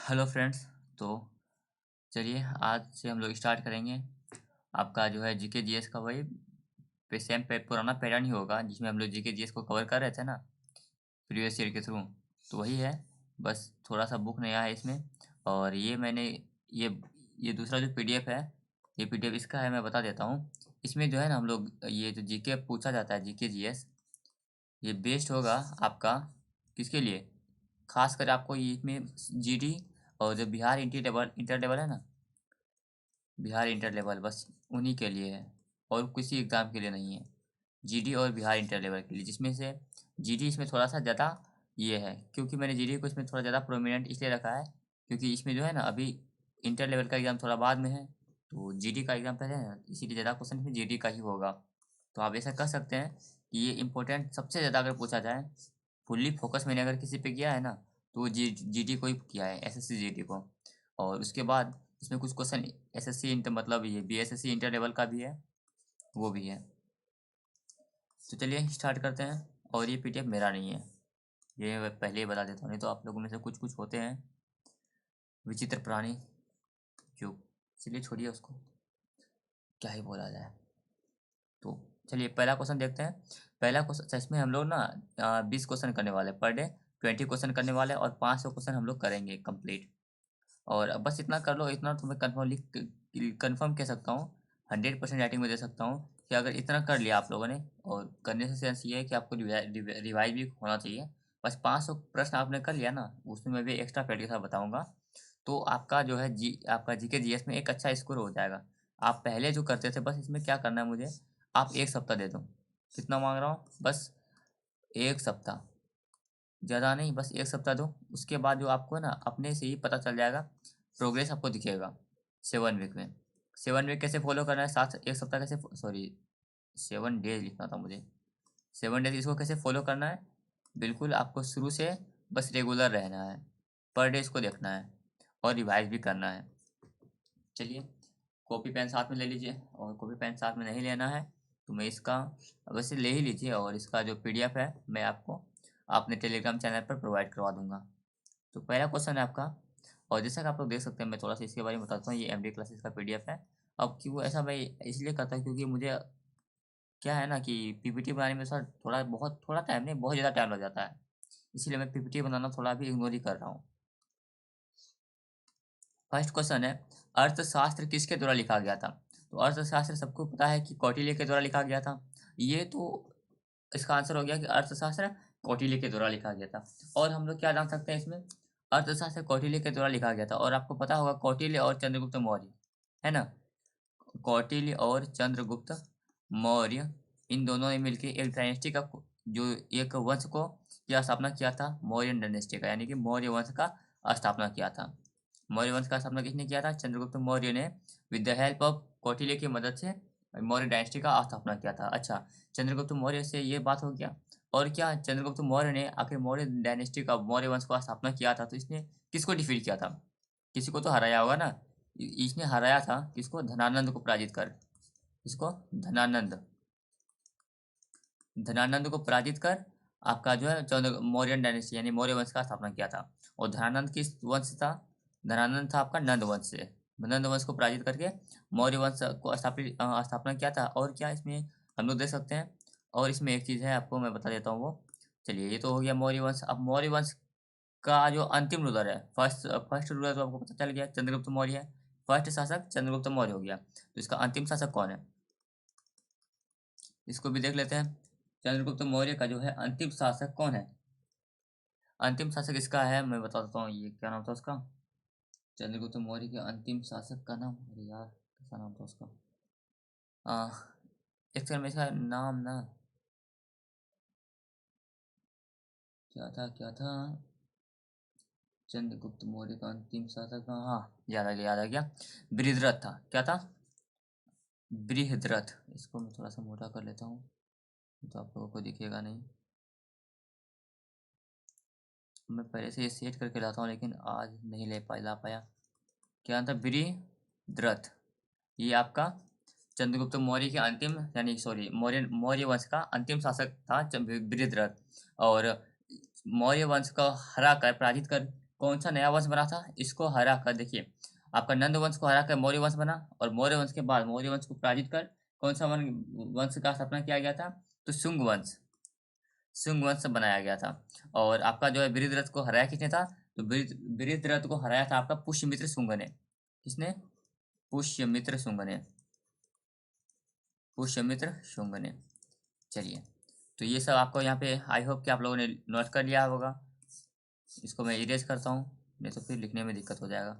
Hello friends. तो चलिए आज से हम लोग स्टार्ट करेंगे। आपका जो है जीके जीएस का वही सेम पुराना पैटर्न ही होगा जिसमें हम लोग जीके जीएस को कवर कर रहे थे ना प्रीवियस ईयर के थ्रू। तो वही है, बस थोड़ा सा बुक नया है इसमें। और ये मैंने ये ये दूसरा जो पीडीएफ है, ये पीडीएफ इसका है, मैं बता देता हूँ। इसमें जो है ना हम लोग ये जो जीके पूछा जाता है जीके जीएस, ये बेस्ड होगा आपका किसके लिए, खासकर आपको ये इसमें जीडी और जो बिहार इंटर लेवल है ना, बिहार इंटर लेवल बस उन्हीं के लिए है और किसी एग्ज़ाम के लिए नहीं है। जीडी और बिहार इंटर लेवल के लिए, जिसमें से जीडी इसमें थोड़ा सा ज़्यादा ये है, क्योंकि मैंने जीडी को इसमें थोड़ा ज़्यादा प्रोमिनेंट इसलिए रखा है क्योंकि इसमें जो है ना अभी इंटर लेवल का एग्ज़ाम थोड़ा बाद में है, तो जीडी का एग्ज़ाम पहले है ना, इसीलिए ज़्यादा क्वेश्चन इसमें जीडी का ही होगा। तो आप ऐसा कर सकते हैं कि ये इंपॉर्टेंट सबसे ज़्यादा अगर पूछा जाए, फुल्ली फोकस मैंने अगर किसी पे किया है ना, तो वो जीडी को ही किया है, एसएससी जीडी को। और उसके बाद इसमें कुछ क्वेश्चन एसएससी इंटर मतलब ये बीएसएससी इंटर लेवल का भी है, वो भी है। तो चलिए स्टार्ट करते हैं। और ये पीडीएफ मेरा नहीं है, ये मैं पहले ही बता देता हूँ, नहीं तो आप लोगों में से कुछ कुछ होते हैं विचित्र प्राणी जो, चलिए छोड़िए उसको, क्या ही बोला जाए। तो चलिए पहला क्वेश्चन देखते हैं। पहला क्वेश्चन इसमें हम लोग ना 20 क्वेश्चन करने वाले पर डे, 20 क्वेश्चन करने वाले और 500 क्वेश्चन हम लोग करेंगे कंप्लीट। और बस इतना कर लो, इतना तो मैं कंफर्म कह सकता हूँ, 100% राइटिंग में दे सकता हूँ कि अगर इतना कर लिया आप लोगों ने, और करने से सेंस ये है कि आपको रिवाइज भी होना चाहिए। बस 500 प्रश्न आपने कर लिया ना, उसमें मैं भी एक्स्ट्रा फैक्ट के साथ बताऊंगा। तो आपका जो है आपका जीके जीएस में एक अच्छा स्कोर हो जाएगा। आप पहले जो करते थे, बस इसमें क्या करना है मुझे, आप एक सप्ताह दे दो। कितना मांग रहा हूँ, बस एक सप्ताह, ज़्यादा नहीं, बस एक सप्ताह दो। उसके बाद जो आपको ना अपने से ही पता चल जाएगा, प्रोग्रेस आपको दिखेगा 7 वीक में। 7 वीक कैसे फॉलो करना है, साथ एक सप्ताह कैसे, सॉरी 7 डेज लिखना था मुझे। 7 डेज इसको कैसे फॉलो करना है, बिल्कुल आपको शुरू से बस रेगुलर रहना है, पर डे इसको देखना है और रिवाइज भी करना है। चलिए कॉपी पेन साथ में ले लीजिए, और कॉपी पेन साथ में नहीं लेना है तो मैं इसका वैसे ले ही लीजिए, और इसका जो पीडीएफ है मैं आपको अपने टेलीग्राम चैनल पर प्रोवाइड करवा दूंगा। तो पहला क्वेश्चन है आपका, और जैसा कि आप लोग देख सकते हैं, मैं थोड़ा सा इसके बारे में बताता हूँ। ये एमडी क्लासेस का पीडीएफ है। अब क्यों ऐसा मैं इसलिए करता हूँ क्योंकि मुझे क्या है ना कि पीपीटी बनाने में सर थोड़ा बहुत थोड़ा टाइम नहीं, बहुत ज़्यादा टाइम लग जाता है, इसीलिए मैं पीपीटी बनाना थोड़ा भी इग्नोर ही कर रहा हूँ। फर्स्ट क्वेश्चन है, अर्थशास्त्र किसके द्वारा लिखा गया था। तो अर्थशास्त्र सबको पता है कि कौटिल्य के द्वारा लिखा गया था। ये तो इसका आंसर हो गया कि अर्थशास्त्र कौटिल्य के द्वारा लिखा गया था। और हम लोग क्या जान सकते हैं इसमें, अर्थशास्त्र कौटिल्य के द्वारा लिखा गया था, और आपको पता होगा कौटिल्य और चंद्रगुप्त मौर्य, है ना, कौटिल्य और चंद्रगुप्त मौर्य, इन दोनों ने मिलकर एक डायनेस्टी का जो एक वंश को क्या स्थापना किया था, मौर्यन डायनेस्टी का, यानी कि मौर्य वंश का स्थापना किया था। मौर्य वंश का स्थापना किसने किया था, चंद्रगुप्त मौर्य ने, with the help of Kautilya की मदद से मौर्य डायनेस्टी का स्थापना किया था। अच्छा, चंद्रगुप्त मौर्य से ये बात हो गया। और क्या चंद्रगुप्त मौर्य ने आखिर मौर्य डायनेस्टी का, मौर्य वंश का स्थापना किया था, तो इसने किसको डिफीट किया था, किसी को तो हराया होगा ना। इसने हराया था किसको, धनानंद को पराजित कर, इसको धनानंद, धनानंद को पराजित कर आपका जो है चौदह मौर्यन डायनेस्टी यानी मौर्य वंश का स्थापना किया था। और धनानंद किस वंश था, धनानंद था आपका नंद वंश से। नंद वंश को पराजित करके मौर्य वंश को स्थापना किया था। और क्या इसमें हम लोग देख सकते हैं, और इसमें एक चीज़ है आपको मैं बता देता हूँ वो। चलिए ये तो हो गया मौर्य वंश। अब मौर्य वंश का जो अंतिम रूलर है, फर्स्ट फर्स्ट रूलर तो आपको पता चल गया चंद्रगुप्त मौर्य है, फर्स्ट शासक चंद्रगुप्त मौर्य हो गया। तो इसका अंतिम शासक कौन है, इसको भी देख लेते हैं। चंद्रगुप्त मौर्य का जो है अंतिम शासक कौन है, अंतिम शासक इसका है, मैं बता देता हूँ ये क्या नाम था उसका। चंद्रगुप्त मौर्य के अंतिम शासक का नाम, अरे यार कैसा नाम था उसका, आ, एक सेकंड में इसका नाम ना, क्या था चंद्रगुप्त मौर्य का अंतिम शासक, हाँ याद आ गया, बृहद्रथ था, क्या था, बृहद्रथ। इसको मैं थोड़ा सा मोटा कर लेता हूँ तो आप लोगों को दिखेगा नहीं, मैं पहले से ये सेट करके लाता हूँ लेकिन आज नहीं ला पाया। क्या था, बृहद्रथ। ये आपका चंद्रगुप्त मौर्य के अंतिम, यानी सॉरी मौर्य मौर्य वंश का अंतिम शासक था बृहद्रथ। और मौर्य वंश को हरा कर, पराजित कर कौन सा नया वंश बना था? इसको हरा कर, देखिए आपका नंद वंश को हरा कर मौर्य वंश बना, और मौर्य वंश के बाद मौर्य वंश को पराजित कर कौन सा वंश का स्थापना किया गया था? तो शुंग वंश, शुंग वंश बनाया गया था। और आपका जो है वृषध्वज को हराया किसने था? तो वृषध्वज को हराया था आपका पुष्यमित्र शुंग ने। किसने? पुष्यमित्र शुंग ने, पुष्यमित्र शुंग ने। चलिए, तो ये सब आपको यहाँ पे आई होप कि आप लोगों ने नोट कर लिया होगा। इसको मैं इरेज करता हूँ, नहीं तो फिर लिखने में दिक्कत हो जाएगा।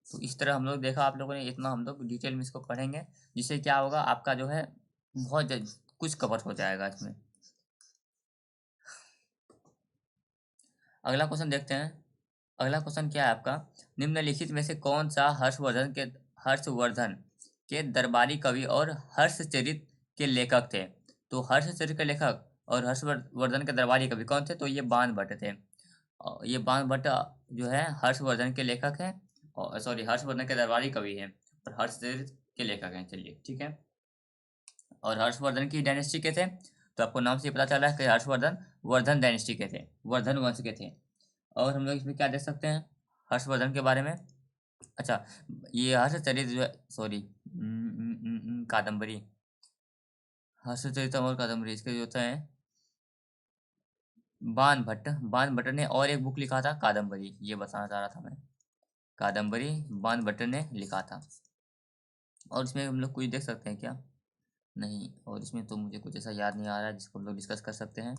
तो इस तरह हम लोग देखा, आप लोगों ने इतना हम लोग डिटेल में इसको पढ़ेंगे, जिससे क्या होगा आपका जो है बहुत कुछ कवर हो जाएगा इसमें। अगला क्वेश्चन देखते हैं। अगला क्वेश्चन क्या है आपका? निम्नलिखित में से कौन सा हर्षवर्धन के दरबारी कवि और हर्षचरित के लेखक थे? तो हर्षचरित के लेखक और हर्षवर्धन के दरबारी कवि कौन थे? तो ये बाण भट्ट थे। ये बाण भट्ट जो है हर्षवर्धन के लेखक हैं, और सॉरी हर्षवर्धन के दरबारी कवि हैं, और हर्षचरित के लेखक हैं। चलिए ठीक है। और हर्षवर्धन की डायनेस्टी के थे, तो आपको नाम से पता चला है कि हर्षवर्धन वर्धन डायनेस्टी के थे, वर्धन वंश के थे। और हम लोग इसमें क्या देख सकते हैं हर्षवर्धन के बारे में? अच्छा, ये हर्षचरित जो है, सॉरी कादम्बरी, हर्षचरित और कादम्बरी इसके जो होते हैं बाण भट्ट ने और एक बुक लिखा था कादम्बरी, ये बताना चाह रहा था मैं। कादम्बरी बाण भट्ट ने लिखा था। और इसमें हम लोग कुछ देख सकते हैं क्या? नहीं, और इसमें तो मुझे कुछ ऐसा याद नहीं आ रहा है जिसको हम लोग डिस्कस कर सकते हैं।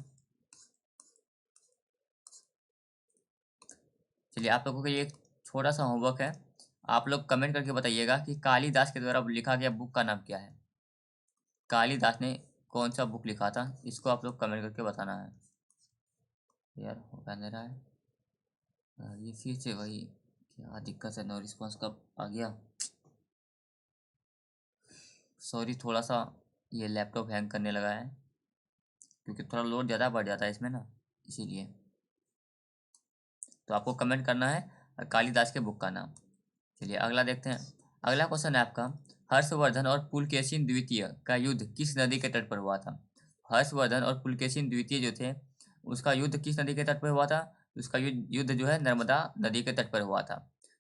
चलिए, आप लोगों के लिए एक छोटा सा होमवर्क है। आप लोग कमेंट करके बताइएगा कि कालिदास के द्वारा लिखा गया बुक का नाम क्या है। कालिदास ने कौन सा बुक लिखा था, इसको आप लोग कमेंट करके बताना है। यार हो क्या नहीं रहा है यार, ये फिर से वही क्या दिक्कत है, नो रिस्पॉन्स कब आ गया? सॉरी, थोड़ा सा ये लैपटॉप हैंग करने लगा है, क्योंकि थोड़ा लोड ज़्यादा बढ़ जाता है इसमें ना, इसीलिए। तो आपको कमेंट करना है कालिदास के बुक का नाम। चलिए अगला देखते हैं। अगला क्वेश्चन है आपका, हर्षवर्धन और पुलकेशिन द्वितीय का युद्ध किस नदी के तट पर हुआ था? हर्षवर्धन और पुलकेशिन द्वितीय जो थे, उसका युद्ध किस नदी के तट पर हुआ था? उसका युद्ध जो है नर्मदा नदी के तट पर हुआ था।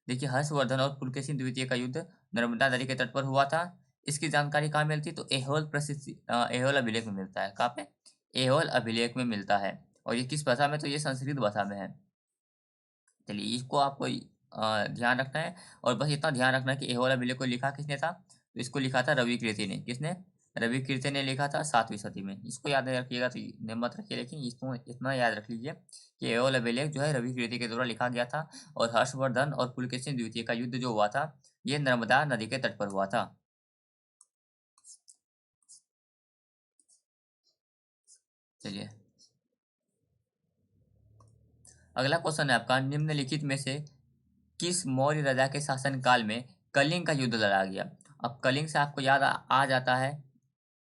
देखिए, हर्षवर्धन और पुलकेशिन द्वितीय का युद्ध नर्मदा नदी के तट पर हुआ था। इसकी जानकारी कहाँ मिलती है? तो एहोल अभिलेख में मिलता है। कहाँ पे? एहोल अभिलेख में मिलता है। और ये किस भाषा में? तो ये संस्कृत भाषा में है। चलिए, इसको आपको ध्यान रखना है, और बस इतना ध्यान रखना है कि ये वाला विलेय को लिखा किसने था? तो इसको लिखा था रवि कीर्ति ने। किसने? रवि कीर्ति ने लिखा था 7वीं सदी में। इसको याद नहीं रखिएगा तो नहीं मत रखिए, लेकिन इसको इतना याद रख लीजिए कि ये वाला विलेय जो है रवि कीर्ति के द्वारा लिखा गया था। और हर्षवर्धन और पुलकेशिन द्वितीय का युद्ध जो हुआ था, ये नर्मदा नदी के तट पर हुआ था। चलिए, अगला क्वेश्चन है आपका, निम्नलिखित में से किस मौर्य राजा के शासनकाल में कलिंग का युद्ध लड़ा गया? अब कलिंग से आपको याद आ जाता है,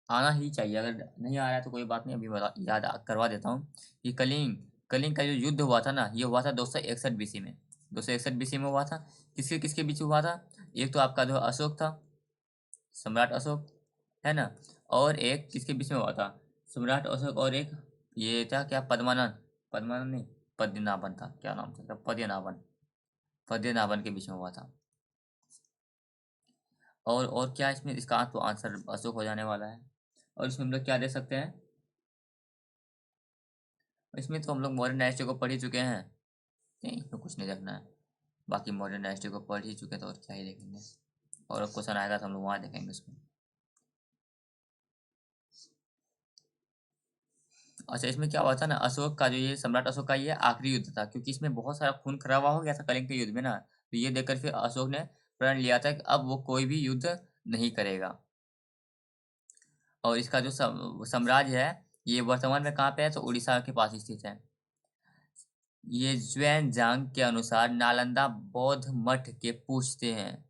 आना ही चाहिए। अगर नहीं आ रहा है तो कोई बात नहीं, अभी याद करवा देता हूँ कि कलिंग कलिंग का जो युद्ध हुआ था ना, ये हुआ था 261 बीसी में। 261 बीसी में हुआ था। किसके किसके बीच हुआ था? एक तो आपका जो अशोक था, सम्राट अशोक, है ना। और एक किसके बीच में हुआ था? सम्राट अशोक और एक ये था क्या, पद्मानंद, पद्मानंद नहीं, पद्मनाभन था, क्या नाम था, पद्मनाभन, पद्मनाभन के बीच में हुआ था। और क्या इसमें, इसका तो आंसर अशोक हो जाने वाला है। और इसमें हम लोग क्या दे सकते हैं? इसमें तो हम लोग मॉडर्न डायनेस्टी को पढ़ ही चुके हैं, नहीं इसमें कुछ नहीं देखना है। बाकी मॉडर्न डायनेस्टी को पढ़ ही चुके तो और क्या ही देखेंगे। और क्वेश्चन आएगा तो हम लोग वहाँ देखेंगे उसमें। अच्छा, इसमें क्या हुआ था ना, अशोक का जो ये सम्राट अशोक का ये आखिरी युद्ध था, क्योंकि इसमें बहुत सारा खून खराबा हो गया था कलिंग के युद्ध में ना। तो ये देखकर फिर अशोक ने प्रण लिया था कि अब वो कोई भी युद्ध नहीं करेगा। और इसका जो साम्राज्य है, ये वर्तमान में कहाँ पे है? तो उड़ीसा के पास स्थित है। ये ज़ुएनज़ांग के अनुसार नालंदा बौद्ध मठ के पूछते हैं?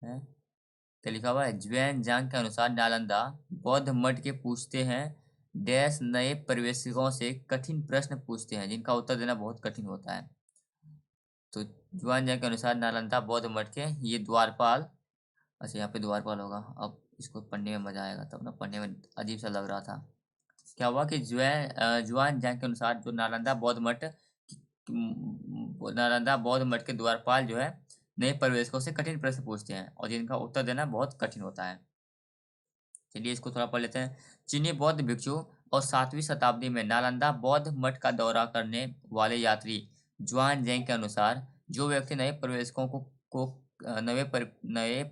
क्या लिखा हुआ है? ज़ुएनज़ांग के अनुसार नालंदा बौद्ध मठ के पूछते हैं डैश नए प्रवेशिकों से कठिन प्रश्न पूछते हैं, जिनका उत्तर देना बहुत कठिन होता है। तो ज़ुएनज़ांग के अनुसार नालंदा बौद्ध मठ के ये द्वारपाल, अच्छा यहाँ पे द्वारपाल होगा। अब इसको पढ़ने में मजा आएगा, तब ना पढ़ने में अजीब सा लग रहा था। क्या हुआ कि जुआन जैन के अनुसार जो नालंदा बौद्ध मठ के द्वारपाल जो है नए प्रवेशकों से कठिन प्रश्न पूछते हैं और जिनका उत्तर देना बहुत कठिन होता है। चलिए इसको थोड़ा पढ़ लेते हैं। चीनी बौद्ध भिक्षु और 7वीं शताब्दी में नालंदा बौद्ध मठ का दौरा करने वाले यात्री जुआन जैन के अनुसार जो व्यक्ति नए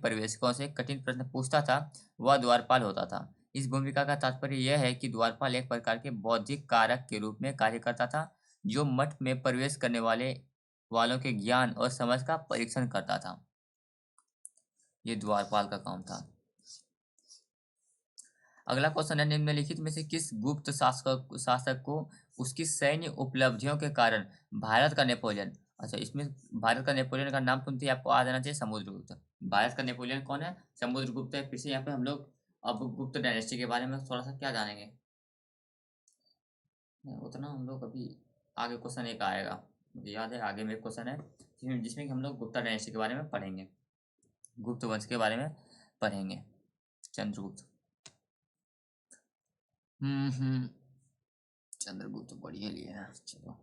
प्रवेशकों से कठिन प्रश्न पूछता था वह द्वारपाल होता था। इस भूमिका का तात्पर्य यह है कि द्वारपाल एक प्रकार के बौद्धिक कारक के रूप में कार्य करता था जो मठ में प्रवेश करने वालों के ज्ञान और समझ का परीक्षण करता था। ये द्वारपाल का काम था। अगला क्वेश्चन है, निम्नलिखित में से किस गुप्त शासक को उसकी सैन्य उपलब्धियों के कारण भारत का नेपोलियन। अच्छा, इसमें भारत का नेपोलियन का नाम सुनते ही आपको आ जाना चाहिए समुद्रगुप्त। भारत का नेपोलियन कौन है? समुद्रगुप्त है। फिर से यहाँ पे हम लोग अब गुप्त डायनेस्टी के बारे में थोड़ा सा क्या जानेंगे, उतना हम लोग अभी आगे क्वेश्चन एक आएगा, मुझे याद है आगे में एक क्वेश्चन है जिसमें कि हम लोग गुप्ता डायनेस्टी के बारे में पढ़ेंगे, गुप्त वंश के बारे में पढ़ेंगे, चंद्रगुप्त। चंद्रगुप्त बढ़िया लिया है। चलो,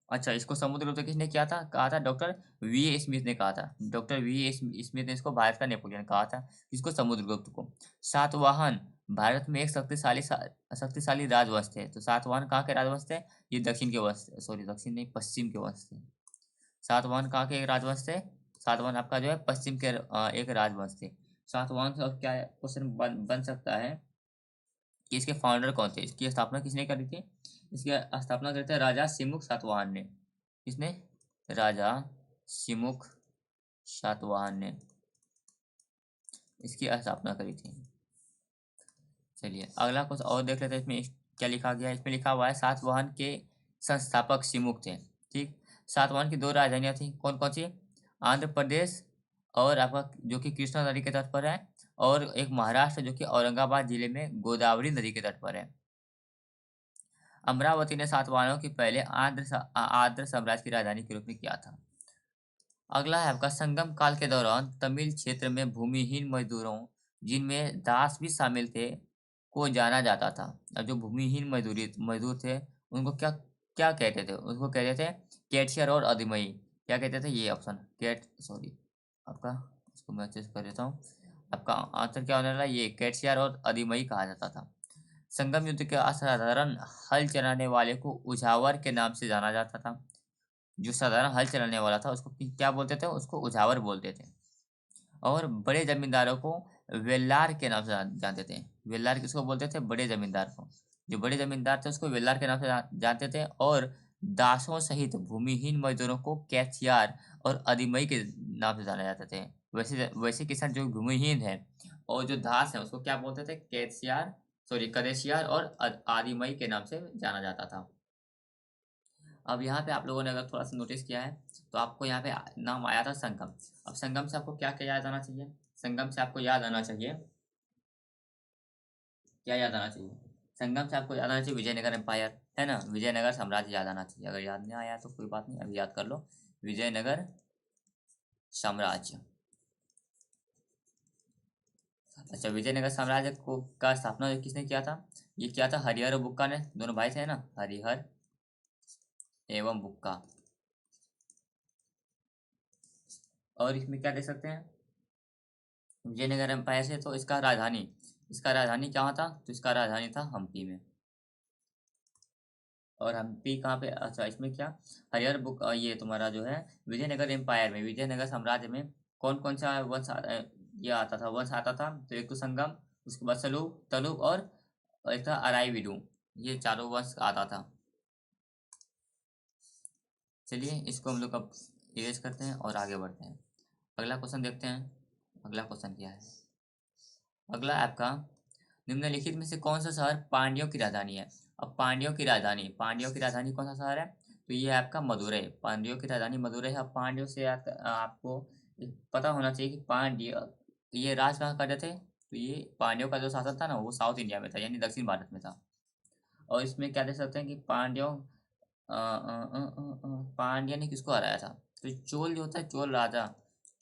अच्छा, इसको समुद्रगुप्त किसने किया था? कहा था डॉक्टर वी ए स्मिथ ने कहा था। डॉक्टर वी ए स्मिथ ने इसको भारत का नेपोलियन कहा था। इसको समुद्रगुप्त को। सातवाहन भारत में एक शक्तिशाली राजवंश थे। तो सातवाहन कहाँ के राजवंश थे? ये दक्षिण के वंश, सॉरी दक्षिण नहीं, पश्चिम के वंश थे। सातवाहन कहाँ के राजवंश थे? सातवाहन आपका जो है पश्चिम के एक राजवंश थे। सातवाहन से अब क्या क्वेश्चन बन सकता है कि इसके फाउंडर कौन थे, इसकी स्थापना किसने करी थी? इसकी स्थापना करी थी राजा सिमुक सातवाहन ने। किसने? राजा सिमुक सातवाहन ने इसकी स्थापना करी थी। चलिए अगला कुछ और देख लेते हैं। इसमें क्या लिखा गया है? इसमें लिखा हुआ है सातवाहन के संस्थापक सिमुक थे। ठीक, सातवाहन की दो राजधानियां थी, कौन कौन सी? आंध्र प्रदेश और आपका जो कि कृष्णा नदी के तट पर है, और एक महाराष्ट्र जो कि औरंगाबाद जिले में गोदावरी नदी के तट पर है। अमरावती ने सातवाहनों की पहले आंध्र साम्राज्य की राजधानी के रूप में किया था। अगला है आपका संगम काल के दौरान तमिल क्षेत्र में भूमिहीन मजदूरों, जिनमें दास भी शामिल थे, को जाना जाता था। अब जो भूमिहीन मजदूर थे उनको क्या क्या कहते थे? उनको कहते थे कैशियर और अदिमई। क्या कहते थे? ये ऑप्शन आपका, इसको मैं अच्छे से कर देता हूँ। आपका आंसर क्या होने वाला है? ये कैशियर और अदिमई कहा जाता था। संगम युद्ध के असाधारण हल चलाने वाले को उझावर के नाम से जाना जाता था। जो साधारण हल चलाने वाला था उसको क्या बोलते थे? उसको उझावर बोलते थे। और बड़े जमींदारों को वेल्लार के नाम से जानते थे। वेल्लार किसको बोलते थे? बड़े जमींदार को। जो बड़े जमींदार थे उसको वेल्लार के नाम से जानते थे। और दासों सहित भूमिहीन मजदूरों को कैथियार और अदिमई के नाम से जाने जाते थे। वैसे वैसे किसान जो भूमिहीन है और जो दास है उसको क्या बोलते थे? कदेशियार और आदिमई के नाम से जाना जाता था। अब यहाँ पे आप लोगों ने अगर थोड़ा सा नोटिस किया है तो आपको यहाँ पे नाम आया था संगम। अब संगम से आपको क्या क्या याद आना चाहिए? संगम से आपको याद आना चाहिए, क्या याद आना चाहिए? संगम से आपको याद आना चाहिए विजयनगर एम्पायर, है ना? विजयनगर साम्राज्य याद आना चाहिए। अगर याद नहीं आया तो कोई बात नहीं, अभी याद कर लो। विजयनगर साम्राज्य। अच्छा, विजयनगर साम्राज्य को का स्थापना किसने किया था? ये किया था हरिहर और बुक्का ने। दोनों भाई थे ना, हरिहर एवं बुक्का। और इसमें क्या देख सकते हैं? विजयनगर एम्पायर से तो इसका राजधानी क्या था? तो इसका राजधानी था हम्पी में। और हम्पी कहाँ पे? अच्छा, इसमें क्या ये तुम्हारा जो है विजयनगर एम्पायर में, विजयनगर साम्राज्य में कौन कौन सा ये आता था, वंश आता था? तो एक तो संगम, उसके बाद सलूब, तलुब और एक था अराईविडू। ये चारों वंश आता था। चलिए इसको हम लोग अब इरेज करते हैं और आगे बढ़ते हैं। अगला क्वेश्चन देखते हैं। अगला क्वेश्चन क्या है? अगला आपका, निम्नलिखित में से कौन सा शहर पांड्यों की राजधानी है? अब पांड्यों की राजधानी कौन सा शहर है? तो ये है आपका मदुरई। पांड्यों की राजधानी मदुरई है। अब पांड्यों से आपको पता होना चाहिए कि पांड्य ये राज कहाँ करते थे? तो ये पांड्यों का जो शासन था ना वो साउथ इंडिया में था, यानी दक्षिण भारत में था। और इसमें क्या देख सकते हैं कि पांड्या ने किसको हराया था? तो चोल जो होता है, चोल राजा,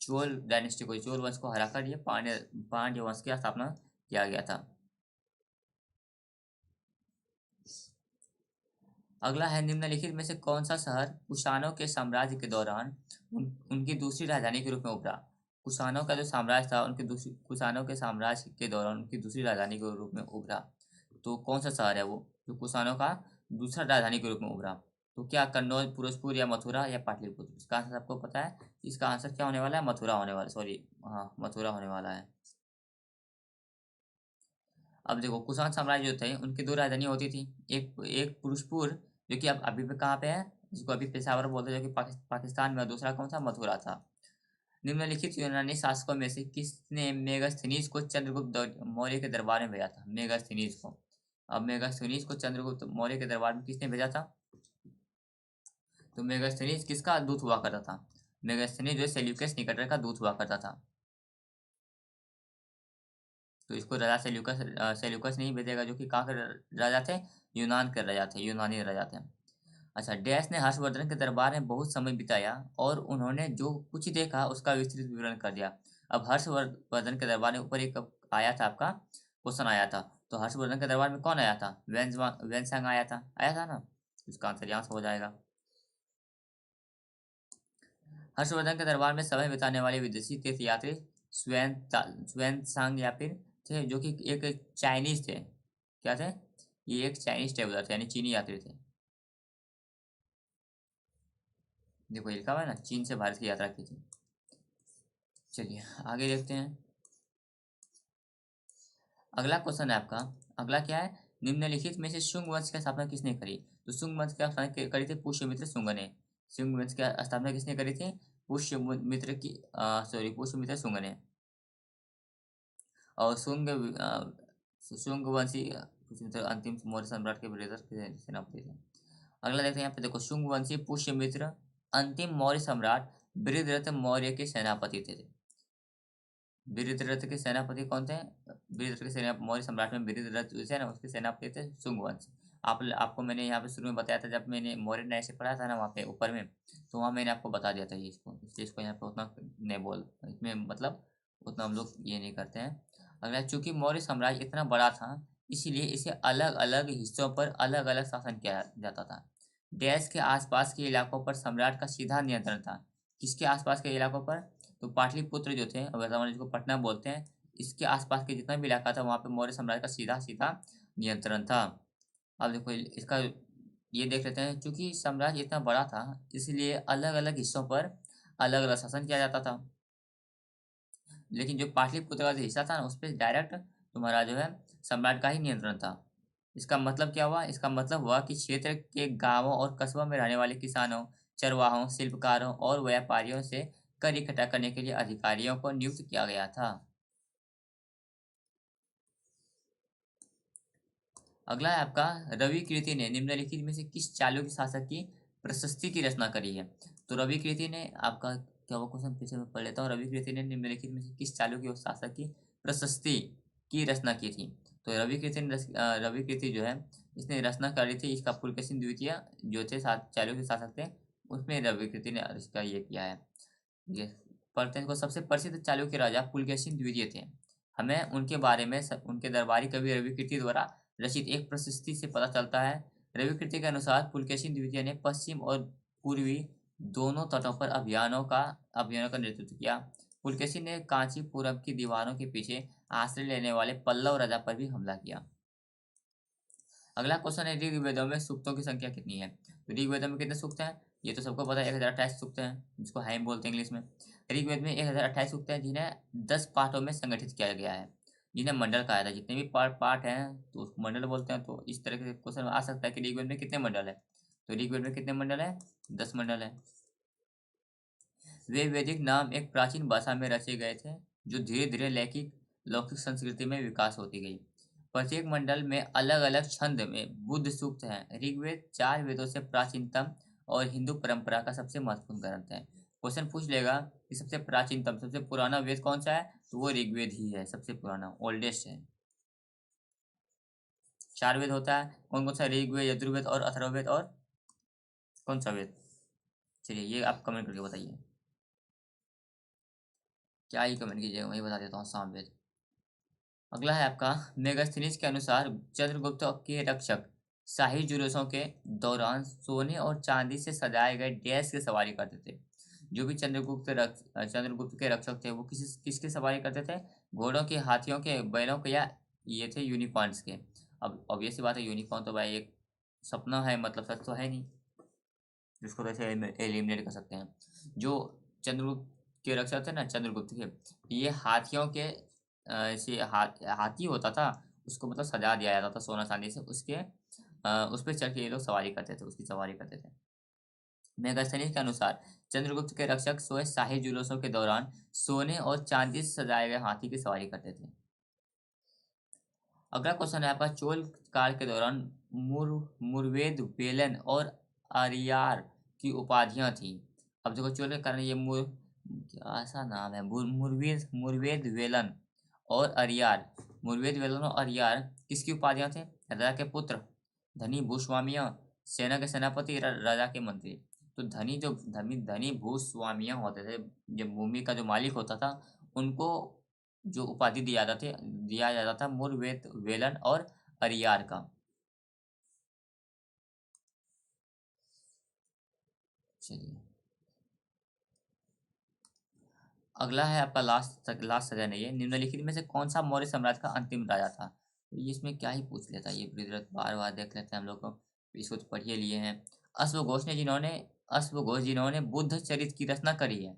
चोल डायनेस्टी को, चोल वंश को हराकर ये पांड्य वंश की स्थापना किया गया था। अगला है निम्नलिखित में से कौन सा शहर कुषाणों के साम्राज्य के दौरान उनकी दूसरी राजधानी के रूप में उभरा। कुषाणों का जो साम्राज्य था उनके दूसरी कुषाणों के साम्राज्य के दौरान उनकी दूसरी राजधानी के रूप में उभरा। तो कौन सा शहर है वो जो कुषाणों का दूसरा राजधानी के रूप में उभरा। तो क्या कन्नौज, फिरोजपुर या मथुरा या पाटलिपुत्र। इसका आंसर आपको पता है। इसका आंसर क्या होने वाला है, मथुरा होने वाला, सॉरी, हाँ मथुरा होने वाला है। अब देखो कुषाण साम्राज्य जो थे उनकी दो राजधानी होती थी। एक एक फिरोजपुर जो कि अब अभी भी कहाँ पे है, जिसको अभी पेशावर बोलते हैं, जो कि पाकिस्तान में। दूसरा कौन सा, मथुरा था। निम्नलिखित यूनानी शासकों में से किसने मेगास्थनीज को चंद्रगुप्त मौर्य के दरबार में भेजा था। मेगास्थनीज को, अब मेगास्थनीज को चंद्रगुप्त मौर्य के दरबार में किसने भेजा था। तो मेगास्थनीज किसका दूत हुआ करता था। मेगास्थनीज जो सेल्यूकस निकेटर का दूत हुआ करता था। तो इसको राजा सेल्यूकस सेल्यूकस नहीं भेजेगा, जो कि कहाँ के राजा थे, यूनान के राजा थे, यूनानी राजा थे। अच्छा, डैश ने हर्षवर्धन के दरबार में बहुत समय बिताया और उन्होंने जो कुछ देखा उसका विस्तृत विवरण कर दिया। अब हर्षवर्धन के दरबार में ऊपर एक आया था, आपका क्वेश्चन आया था। तो हर्षवर्धन के दरबार में कौन आया था, वेंसवांग आया था ना। इसका आंसर यहाँ से हो जाएगा। हर्षवर्धन के दरबार में समय बिताने वाले विदेशी तीर्थयात्री स्वान या फिर थे, जो कि एक चाइनीज थे। क्या थे, ये एक चाइनीज ट्रेवलर थे, यानी चीनी यात्री थे। देखो ये लिखा हुआ है ना, चीन से भारत की यात्रा की थी। चलिए आगे देखते हैं। अगला क्वेश्चन है आपका। अगला क्या है, निम्नलिखित में से शुंग वंश की स्थापना किसने करी। तो शुंग वंश की स्थापना करी थी पुष्यमित्र शुंग ने। शुंग वंश की स्थापना किसने करी थी, पुष्यमित्र की, सॉरी, पुष्यमित्र शुंग ने। और शुंग वंशी पुष्यमित्र अंतिम मौर्य सम्राट के बृहद के सेनापति थे। अगला देखते हैं यहाँ पे, देखो शुंग वंशी पुष्यमित्र अंतिम मौर्य सम्राट बृहद्रथ मौर्य के सेनापति थे। बृहद्रथ के सेनापति कौन थे, बृहद्रथ के सेना मौर्य सम्राट में बृहद्रथ जो है ना, उसके सेनापति थे शुंगवंश। आपको मैंने यहाँ पे शुरू में बताया था, जब मैंने मौर्य न्याय से पढ़ा था ना वहाँ पे ऊपर में, तो वहाँ मैंने आपको बता दिया था ये इसको, इसलिए इसको यहाँ पे उतना नहीं बोल, इसमें मतलब उतना हम लोग ये नहीं करते हैं। अगला, चूंकि मौर्य साम्राज्य इतना बड़ा था इसीलिए इसे अलग अलग हिस्सों पर अलग अलग शासन किया जाता था। देश के आसपास के इलाकों पर सम्राट का सीधा नियंत्रण था। किसके आसपास के इलाकों पर, तो पाटलिपुत्र जो थे, वर्तमान जिसको पटना बोलते हैं, इसके आसपास के जितना भी इलाका था वहाँ पे मौर्य साम्राज्य का सीधा सीधा नियंत्रण था। अब देखो इसका ये देख लेते हैं, क्योंकि साम्राज्य इतना बड़ा था इसलिए अलग अलग हिस्सों पर अलग अलग शासन किया जाता था। लेकिन जो पाटलिपुत्र का जो हिस्सा था ना, उस पर डायरेक्ट तुम्हारा जो है सम्राट का ही नियंत्रण था। इसका मतलब क्या हुआ, इसका मतलब हुआ कि क्षेत्र के गांवों और कस्बों में रहने वाले किसानों, चरवाहों, शिल्पकारों और व्यापारियों से कर इकट्ठा करने के लिए अधिकारियों को नियुक्त किया गया था। अगला है आपका, रवि कृति ने निम्नलिखित में से किस चालुक्य शासक की प्रशस्ति की रचना करी है। तो रवि कृति ने आपका, क्या वो क्वेश्चन पीछे में पढ़ लेता हूँ। रवि कृति ने निम्नलिखित में से किस चालुक्य शासक की प्रशस्ति की रचना की थी। तो रवि कृति ने रवि कृति जो है इसने रचना करी थी, इसका पुलकेशिन द्वितीय जो थे सात चालुक्य शासक थे, उसमें रवि कृति ने इसका ये किया है। ये पढ़ते हैं इसको। सबसे प्रसिद्ध चालुक्य राजा पुलकेशिन द्वितीय थे। हमें उनके बारे में उनके दरबारी कवि रविकृति द्वारा रचित एक प्रशस्ति से पता चलता है। रविकृति के अनुसार पुलकेशिन द्वितीय ने पश्चिम और पूर्वी दोनों तटों पर अभियानों का नेतृत्व किया। पुलकेशिन ने कांचीपुरम की दीवारों के पीछे आश्रय लेने वाले पल्लव राजा पर भी हमला किया। अगला क्वेश्चन है, ऋग्वेदों में सूक्तों की संख्या कितनी है। तो ऋग्वेदों में कितने सूक्त हैं, ये तो सबको पता है, 1028 सूक्त हैं, जिसको हाइम बोलते हैं इंग्लिश में। ऋग्वेद में 1028 सूक्त हैं, जिन्हें 10 पाठों में संगठित किया गया है, जिन्हें मंडल कहा जाता है। जितने भी पाठ हैं तो उसको मंडल बोलते हैं। तो इस तरह के क्वेश्चन आ सकता है कि ऋग्वेद में कितने मंडल है। तो ऋग्वेद में कितने मंडल है, 10 मंडल है। वे वैदिक नाम एक प्राचीन भाषा में रचे गए थे, जो धीरे धीरे लौकिक लौकिक संस्कृति में विकास होती गई। प्रत्येक मंडल में अलग अलग छंद में बुद्ध सूक्त हैं। ऋग्वेद 4 वेदों से प्राचीनतम और हिंदू परंपरा का सबसे महत्वपूर्ण ग्रंथ है। क्वेश्चन पूछ लेगा कि सबसे प्राचीनतम, सबसे पुराना वेद कौन सा है, तो वो ऋग्वेद ही है, सबसे पुराना, ओल्डेस्ट है। 4 वेद होता है, कौन कौन सा, ऋग्वेद, यजुर्वेद और अथर्ववेद, और कौन सा वेद। चलिए ये आप कमेंट करके बताइए, क्या ही कमेंट कीजिएगा, मैं बता देता हूँ, सामवेद। अगला है आपका, मेगास्थनीज के अनुसार चंद्रगुप्त के रक्षक शाही जुलूसों के दौरान सोने और चांदी से सजाए गए डैश की सवारी करते थे। जो भी चंद्रगुप्त के रक्षक थे वो किसकी सवारी करते थे? घोड़ों के, हाथियों के, बैलों के, या ये थे यूनिकॉर्न्स के। अब ऑब्वियस सी बात है, यूनिकॉर्न तो भाई एक सपना है, मतलब सच तो है नहीं, जिसको तो ऐसे एलिमिनेट कर सकते हैं। जो चंद्रगुप्त के रक्षक थे ना, चंद्रगुप्त के, ये हाथियों के ऐसे हाथी होता था, उसको मतलब सजा दिया जाता था सोना चांदी से, उसके उस पर चढ़ के ये लोग सवारी करते थे, उसकी सवारी करते थे। मेगास्थनीज के अनुसार चंद्रगुप्त के रक्षक सोए शाही जुलूसों के दौरान सोने और चांदी से सजाए गए हाथी की सवारी करते थे। अगला क्वेश्चन है आपका, चोल काल के दौरान मुर मुरवेद वेलन और अरियार की उपाधियां थी। अब देखो, चोल के कारण ये क्या ऐसा नाम है, मुरवेद वेलन और अरियार। मुरवेद वेलन और अरियार किसकी उपाधियां थे? राजा के पुत्र, धनी भूस्वामियां, सेना के सेनापति, राजा के मंत्री। तो धनी धनी भूस्वामियां होते थे, जो भूमि का जो मालिक होता था, उनको जो उपाधि दिया जाता था मुरवेद वेलन और अरियार का। चलिए, अगला है आपका लास्ट लास्ट सजन है ये, निम्नलिखित में से कौन सा मौर्य साम्राज्य का अंतिम राजा था? तो ये इसमें क्या ही पूछ लेता है, ये बार बार देख लेते हैं हम लोग को, इसको तो पढ़िए लिए हैं। अश्वघोष ने जिन्होंने अश्वघोष जिन्होंने बुद्ध चरित्र की रचना करी है,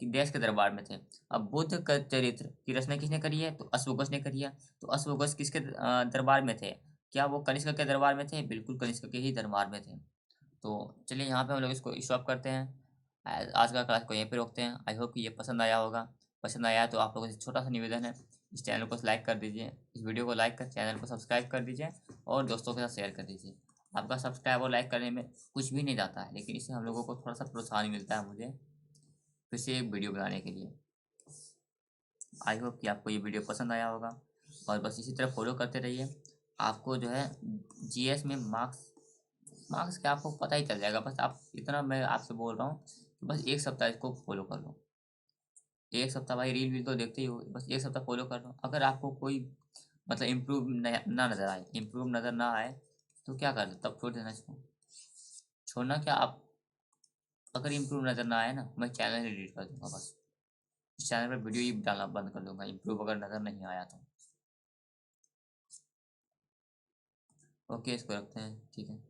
देश के दरबार में थे। अब बुद्ध का चरित्र की रचना किसने करी है? तो अश्वघोष ने करी है। तो अश्वघोष किसके दरबार में थे? क्या वो कनिष्क के दरबार में थे? बिल्कुल कनिष्क के ही दरबार में थे। तो चलिए, यहाँ पे हम लोग इसको स्टॉप करते हैं। आज का क्लास को यहीं पे रोकते हैं। आई होप कि ये पसंद आया होगा। पसंद आया तो आप लोगों से छोटा सा निवेदन है, इस चैनल को लाइक कर दीजिए, इस वीडियो को लाइक कर चैनल को सब्सक्राइब कर दीजिए और दोस्तों के साथ शेयर कर दीजिए। आपका सब्सक्राइब और लाइक करने में कुछ भी नहीं जाता है, लेकिन इससे हम लोगों को थोड़ा सा प्रोत्साहन मिलता है मुझे फिर से एक वीडियो बनाने के लिए। आई होप कि आपको ये वीडियो पसंद आया होगा, और बस इसी तरह फॉलो करते रहिए। आपको जो है जीएस में मार्क्स मार्क्स क्या आपको पता ही चल जाएगा। बस आप इतना मैं आपसे बोल रहा हूँ कि बस एक सप्ताह इसको फॉलो कर लो। एक सप्ताह भाई, रील वील तो देखते ही हो, बस एक सप्ताह फॉलो कर लो। अगर आपको कोई मतलब इम्प्रूव ना नजर आए, इम्प्रूव नजर ना आए, तो क्या कर दो, तब छोड़ देना इसको। छोड़ना क्या आप, अगर इम्प्रूव नजर ना आए ना, मैं चैनल ही डिलीट कर दूंगा बस। इस चैनल पर वीडियो ही डालना बंद कर दूंगा, इम्प्रूव अगर नजर नहीं आया तो। ओके, इसको रखते हैं, ठीक है।